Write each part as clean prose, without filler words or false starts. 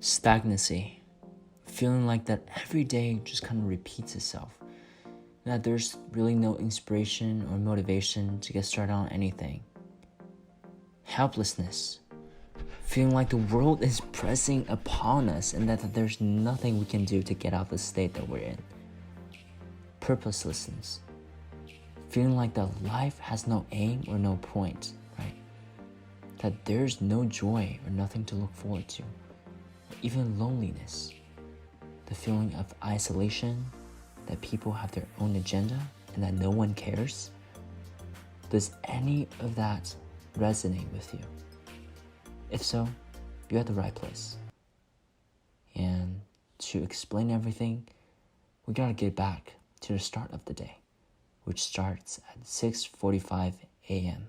Stagnancy. Feeling like that every day just kind of repeats itself. That there's really no inspiration or motivation to get started on anything. Helplessness. Feeling like the world is pressing upon us and that there's nothing we can do to get out of the state that we're in. Purposelessness. Feeling like that life has no aim or no point, right? That there's no joy or nothing to look forward to. Even loneliness. The feeling of isolation, that people have their own agenda and that no one cares. Does any of that resonate with you? If so, you're at the right place. And to explain everything, we gotta get back to the start of the day, which starts at 6:45 a.m.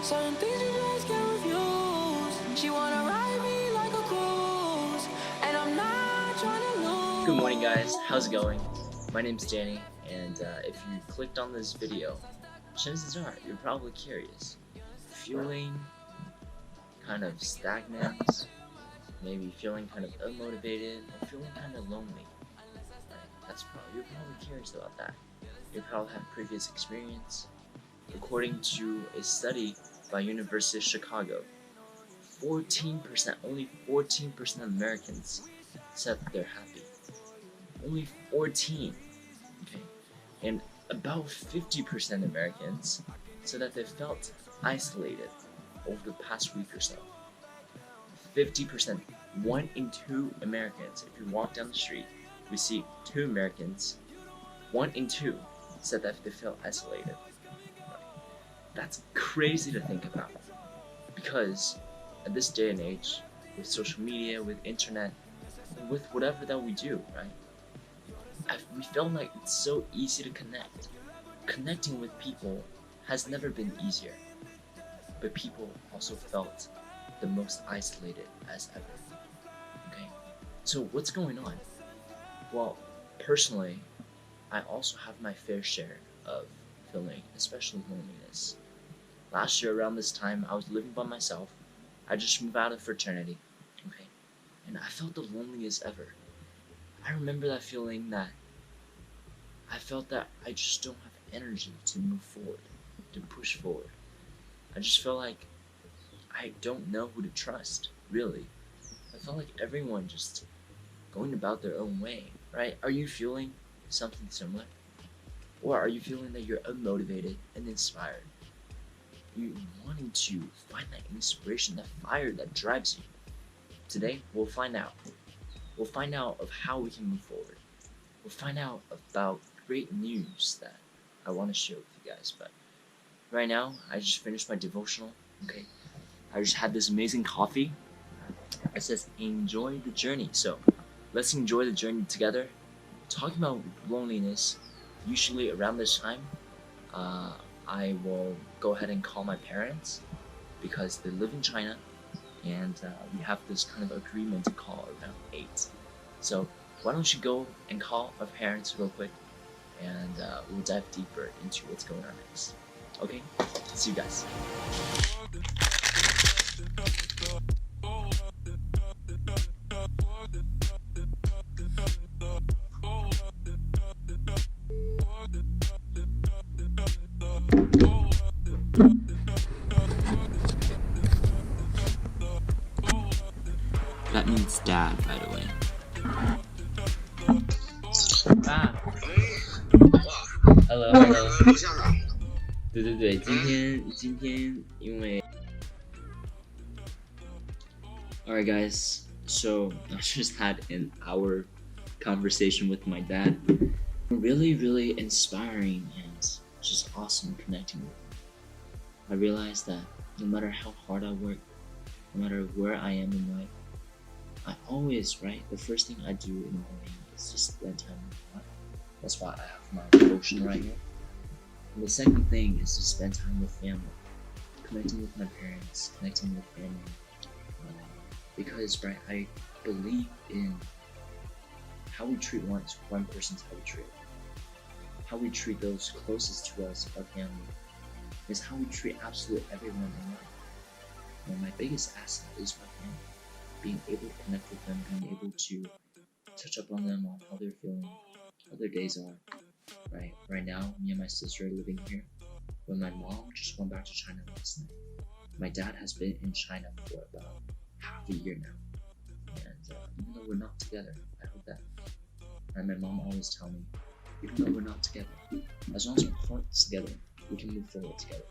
Certain things you just can't refuse. She wanna ride me like a cruise, and I'm not trying to lose. Good morning, guys. How's it going? My name's Danny, and if you clicked on this video, chances are you're probably curious. Feeling kind of stagnant, maybe feeling kind of unmotivated, or feeling kind of lonely. Right? You're probably curious about that. You probably have previous experience. According to a study by University of Chicago, 14%, only 14% of Americans said that they're happy. Only 14, okay? And about 50% of Americans said that they felt isolated over the past week or so. 50%, 1 in 2 Americans, if you walk down the street, we see 2 Americans, 1 in 2 said that they felt isolated. That's crazy to think about, because at this day and age, with social media, with internet, with whatever that we do, right? We feel like it's so easy to connect. Connecting with people has never been easier, but people also felt the most isolated as ever. Okay, so what's going on? Well, personally, I also have my fair share of feeling, especially loneliness. Last year around this time, I was living by myself. I just moved out of fraternity, okay? And I felt the loneliest ever. I remember that feeling that I felt that I just don't have energy to move forward, to push forward. I just felt like I don't know who to trust, really. I felt like everyone just going about their own way, right? Are you feeling something similar? Or are you feeling that you're unmotivated and inspired? You wanting to find that inspiration, that fire that drives you. Today, we'll find out. We'll find out of how we can move forward. We'll find out about great news that I want to share with you guys. But right now, I just finished my devotional, okay? I just had this amazing coffee. It says, enjoy the journey. So let's enjoy the journey together. Talking about loneliness, usually around this time, I will go ahead and call my parents because they live in China, and we have this kind of agreement to call around 8. So why don't you go and call our parents real quick, and we'll dive deeper into what's going on next. Okay? See you guys. dad, by the way. Ah, hello hello. 对对对，今天因为 Alright guys, so I just had an hour conversation with my dad. Really inspiring and just awesome connecting with him. I realized that no matter how hard I work, no matter where I am in life, I always, right, the first thing I do in the morning is just spend time with God. That's why I have my devotion right here. And the second thing is to spend time with family, connecting with my parents, connecting with family. Because, right, I believe in how we treat one person's how we treat. How we treat those closest to us, our family, is how we treat absolutely everyone in life. And my biggest asset is my family. Being able to connect with them, being able to touch up on them, on how they're feeling, how their days are. Right now, me and my sister are living here. When my mom just went back to China last night. My dad has been in China for about half a year now. And even though we're not together, I hope that. And my mom always tells me, even though we're not together, as long as our hearts together, we can move forward together.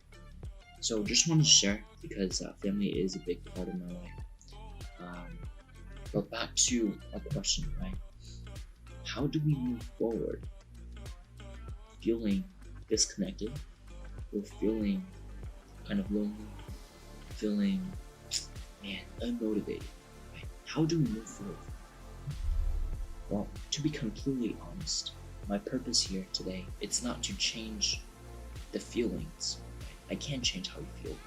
So just wanted to share because family is a big part of my life. But back to our question, right? How do we move forward? Feeling disconnected, or feeling kind of lonely, feeling, unmotivated, right? How do we move forward? Well, to be completely honest, my purpose here today, it's not to change the feelings. Right? I can't change how you feel.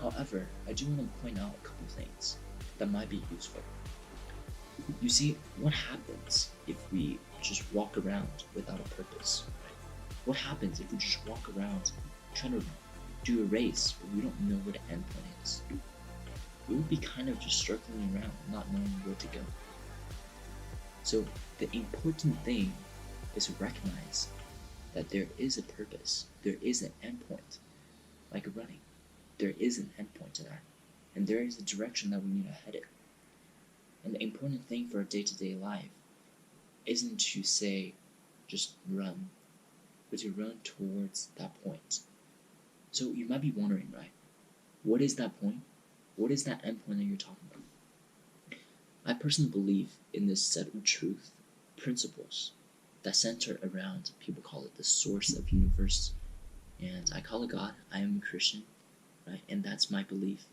However, I do want to point out a couple things that might be useful. You see, what happens if we just walk around without a purpose? Right? What happens if we just walk around trying to do a race where we don't know where the end point is? We will be kind of just circling around, not knowing where to go. So the important thing is to recognize that there is a purpose, there is an endpoint, like running. There is an endpoint to that, and there is a direction that we need to head in. And the important thing for a day-to-day life isn't to say, just run, but to run towards that point. So you might be wondering, right? What is that point? What is that endpoint that you're talking about? I personally believe in this set of truth, principles, that center around, people call it the source of universe, and I call it God. I am a Christian, right? And that's my belief.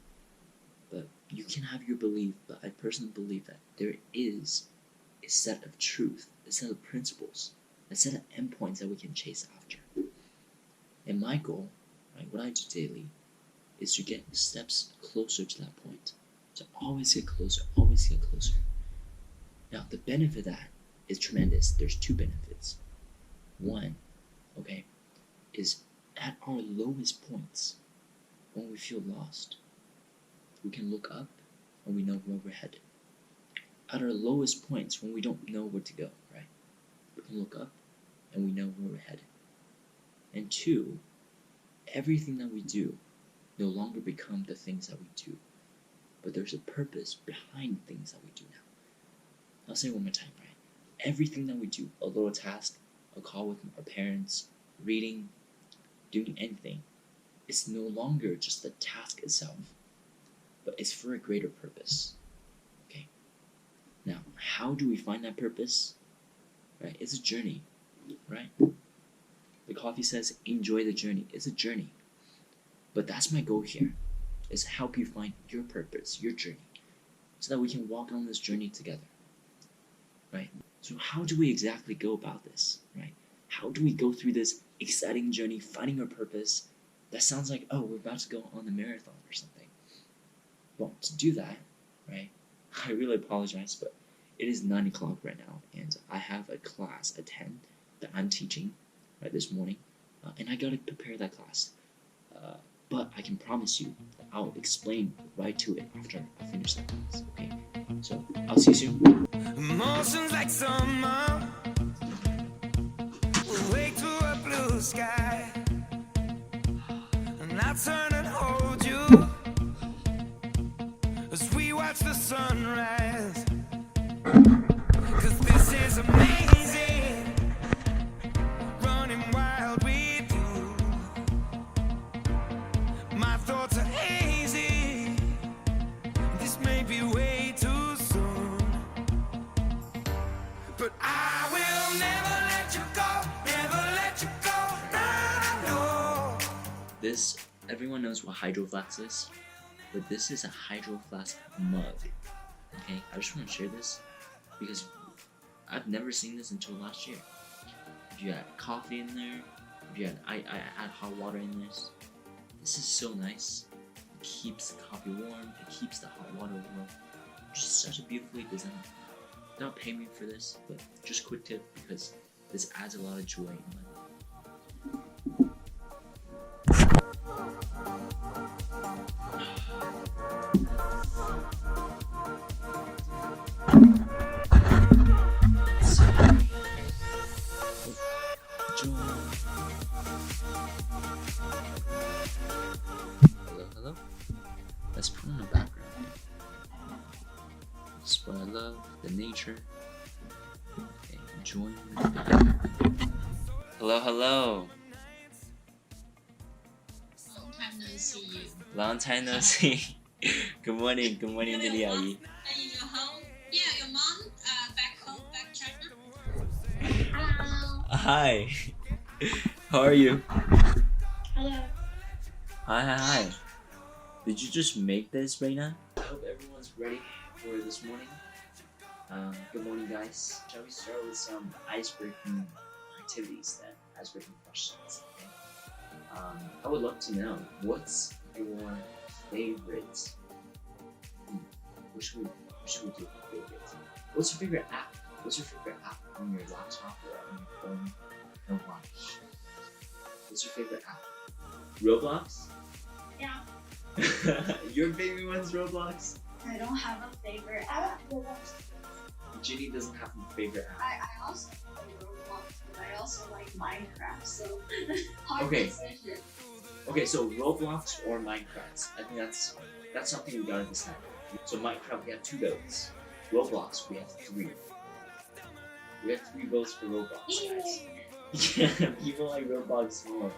But you can have your belief, but I personally believe that there is a set of truth, a set of principles, a set of endpoints that we can chase after. And my goal, right, what I do daily, is to get steps closer to that point. To always get closer, always get closer. Now, the benefit of that is tremendous. There's two benefits. One, okay, is at our lowest points, when we feel lost, we can look up and we know where we're headed. At our lowest points, when we don't know where to go, right, we can look up and we know where we're headed. And two, everything that we do no longer become the things that we do, but there's a purpose behind things that we do now. I'll say it one more time, right? Everything that we do, a little task, a call with our parents, reading, doing anything, it's no longer just the task itself, but it's for a greater purpose. Okay? Now, how do we find that purpose? Right? It's a journey, right? The coffee says, enjoy the journey. It's a journey. But that's my goal here, is to help you find your purpose, your journey, so that we can walk on this journey together, right? So how do we exactly go about this, right? How do we go through this exciting journey, finding our purpose? That sounds like, oh, we're about to go on the marathon or something. Well, to do that, right, I really apologize, but it is 9 o'clock right now, and I have a class at 10 that I'm teaching, right, this morning, and I gotta prepare that class. But I can promise you that I'll explain right to it after I finish that class, okay? So, I'll see you soon. Emotions like summer, we wake to a blue sky, and I turn and hold you as we watch the sunrise. This, everyone knows what Hydro Flask is, but this is a Hydro Flask mug. Okay, I just want to share this because I've never seen this until last year. If you add coffee in there, if you I add hot water in this is so nice. It keeps the coffee warm, it keeps the hot water warm. Just such a beautifully designed. Don't pay me for this, but just quick tip because this adds a lot of joy in my life. Hello? Let's put on the background. This is what I love, the nature. Okay, enjoying the background. Hello. Long time no see you. Long time no see. Good morning, Lily阿姨。 Are you home? Yeah, your mom back home, back China. Hello. Hi. How are you? Hello. Hi. Did you just make this right now? I hope everyone's ready for this morning. Good morning, guys. Shall we start with some icebreaking activities then? Icebreaking questions. Okay? I would love to know what's your favorite. What should we do for favorite? What's your favorite app? What's your favorite app on your laptop or on your phone or watch? What's your favorite app? Roblox? Yeah. Your favorite one's Roblox? I don't have a favorite app. Ginny doesn't have a favorite app. I also play Roblox, but I also like Minecraft, so hard Okay. decision. Okay, so Roblox or Minecraft? I think that's something we gotta decide. So Minecraft, we have 2 votes. Roblox, we have 3. We have 3 votes for Roblox, guys. Yeah, people like Roblox more.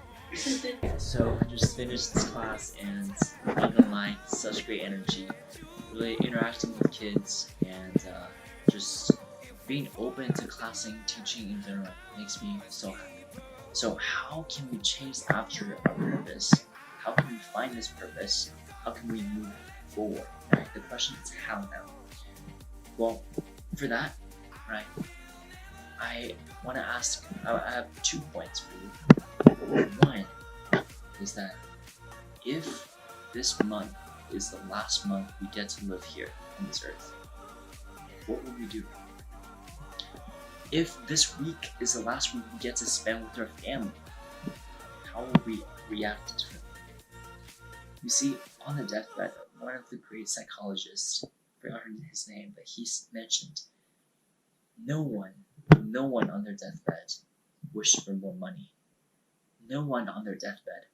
So I just finished this class and not gonna lie, such great energy. Really interacting with kids and just being open to classing, teaching in general makes me so happy. So how can we chase after our purpose? How can we find this purpose? How can we move forward? Right? The question is how now. Well, for that, right, I want to ask. I have 2 points for you. One is that if this month is the last month we get to live here on this earth, what will we do? If this week is the last week we get to spend with our family, how will we react to it? You see, on the deathbed, one of the great psychologists, I forgot his name, but he mentioned no one on their deathbed wished for more money. No one on their deathbed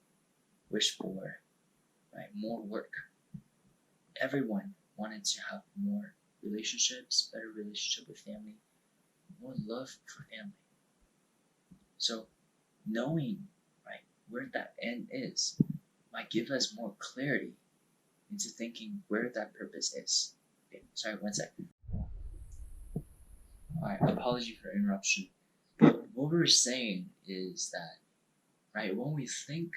wished for more work. Everyone wanted to have more relationships, better relationship with family, more love for family. So knowing where that end is might give us more clarity into thinking where that purpose is. Okay, sorry, 1 second. Alright, apology for interruption. But what we're saying is that, when we think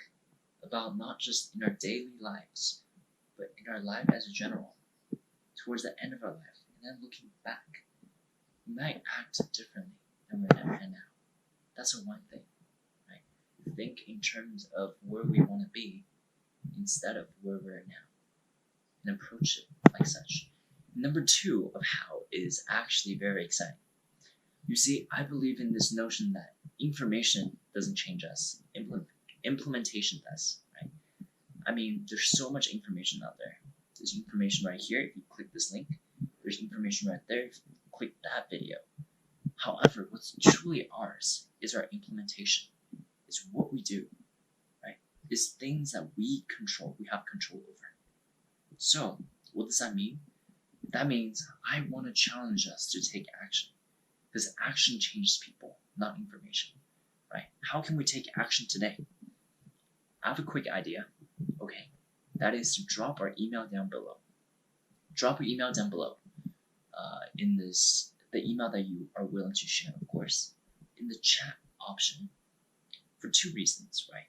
about not just in our daily lives, but in our life as a general, towards the end of our life, and then looking back, we might act differently than we're at now. That's one thing, right? Think in terms of where we want to be instead of where we're at now, and approach it like such. Number 2 of how is actually very exciting. You see, I believe in this notion that information doesn't change us, implementation does, right? I mean, there's so much information out there. There's information right here if you click this link. There's information right there if you click that video. However, what's truly ours is our implementation. It's what we do, right? It's things that we control, we have control over. So, what does that mean? That means I want to challenge us to take action. Because action changes people, not information, right? How can we take action today? I have a quick idea. Okay, that is to drop our email down below. Drop your email down below. In the email that you are willing to share, of course, in the chat option, for 2 reasons, right?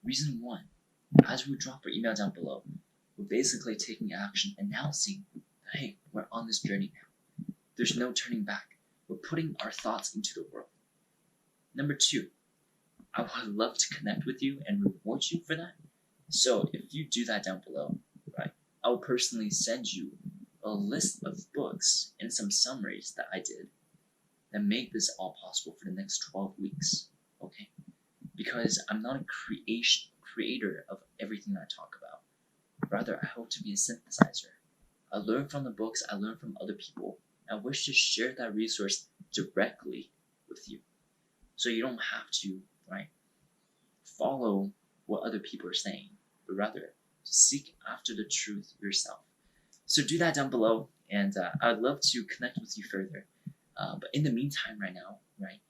Reason 1 as we drop our email down below, we're basically taking action, announcing that, hey, we're on this journey now. There's no turning back. We're putting our thoughts into the world. Number 2, I would love to connect with you and reward you for that. So if you do that down below, right, I'll personally send you a list of books and some summaries that I did that make this all possible for the next 12 weeks, okay? Because I'm not a creator of everything I talk about. Rather, I hope to be a synthesizer. I learn from the books, I learn from other people. I wish to share that resource directly with you. So you don't have to, right, follow what other people are saying, but rather seek after the truth yourself. So do that down below, and I'd love to connect with you further. But in the meantime, right now, right,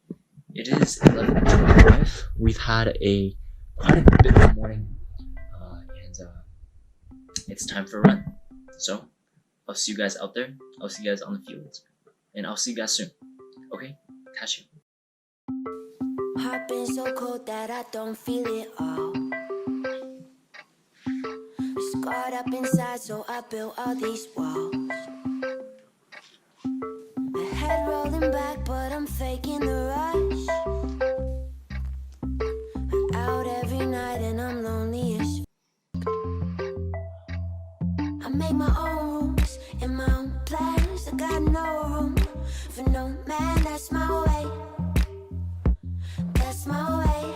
it is 11:25. We've had quite a bit of morning, and it's time for a run. So I'll see you guys out there. I'll see you guys on the field, and I'll see you guys soon. Okay, catch you. Heart been so cold that I don't feel it all. Scarred up inside, so I built all these walls. My head rolling back, but I'm faking the rush. I'm out every night and I'm lonely as I make my own rules and my own plans. I got no room for no man. That's my way. That's my way.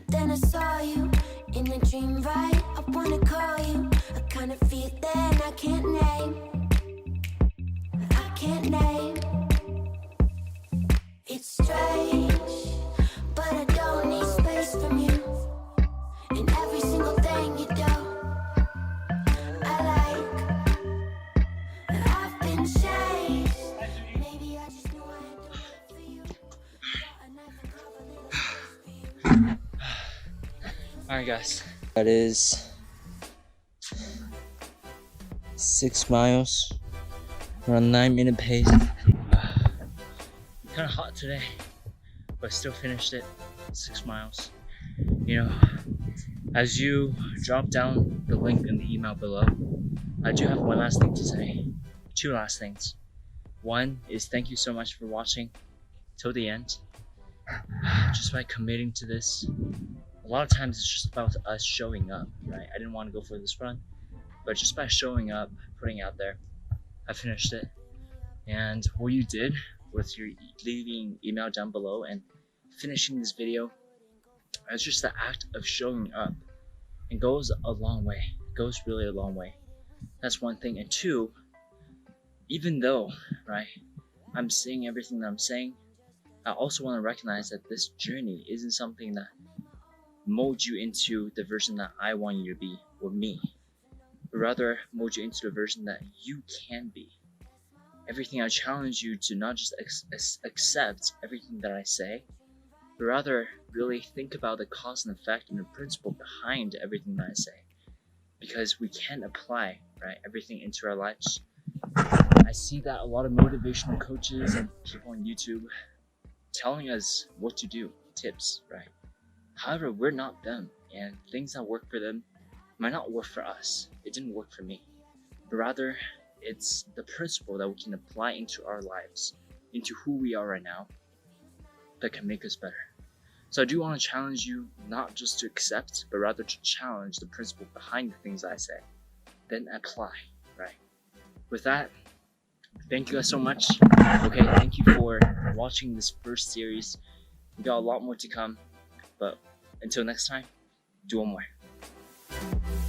Then I saw you in a dream, right? I wanna call you. I kind of feel that I can't name. I can't name. It's strange, but I don't need space from you. And every single thing you do, I like. I've been chased. Maybe I just knew I had to wait for you. Got a knife and carve a little place for you. Alright guys, that is 6 miles. We're on 9-minute pace. Kind of hot today, but still finished it. 6 miles. You know, as you drop down the link in the email below, I do have one last thing to say. 2 last things. One is thank you so much for watching till the end. Just by committing to this. A lot of times it's just about us showing up, right? I didn't want to go for this run, but just by showing up, putting it out there, I finished it. And what you did with your leaving email down below and finishing this video, it's just the act of showing up. It goes a long way. It goes really a long way. That's one thing. And 2, even though, right, I'm saying everything that I'm saying, I also want to recognize that this journey isn't something that mold you into the version that I want you to be, or me, but rather mold you into the version that you can be. Everything I challenge you to not just accept everything that I say, but rather really think about the cause and effect and the principle behind everything that I say, because we can apply, right, everything into our lives. I see that a lot of motivational coaches and people on YouTube telling us what to do, tips, right? However, we're not them, and things that work for them might not work for us. It didn't work for me. But rather, it's the principle that we can apply into our lives, into who we are right now, that can make us better. So I do want to challenge you not just to accept, but rather to challenge the principle behind the things I say. Then apply, right? With that, thank you guys so much. Okay, thank you for watching this first series. We got a lot more to come, but until next time, do one more.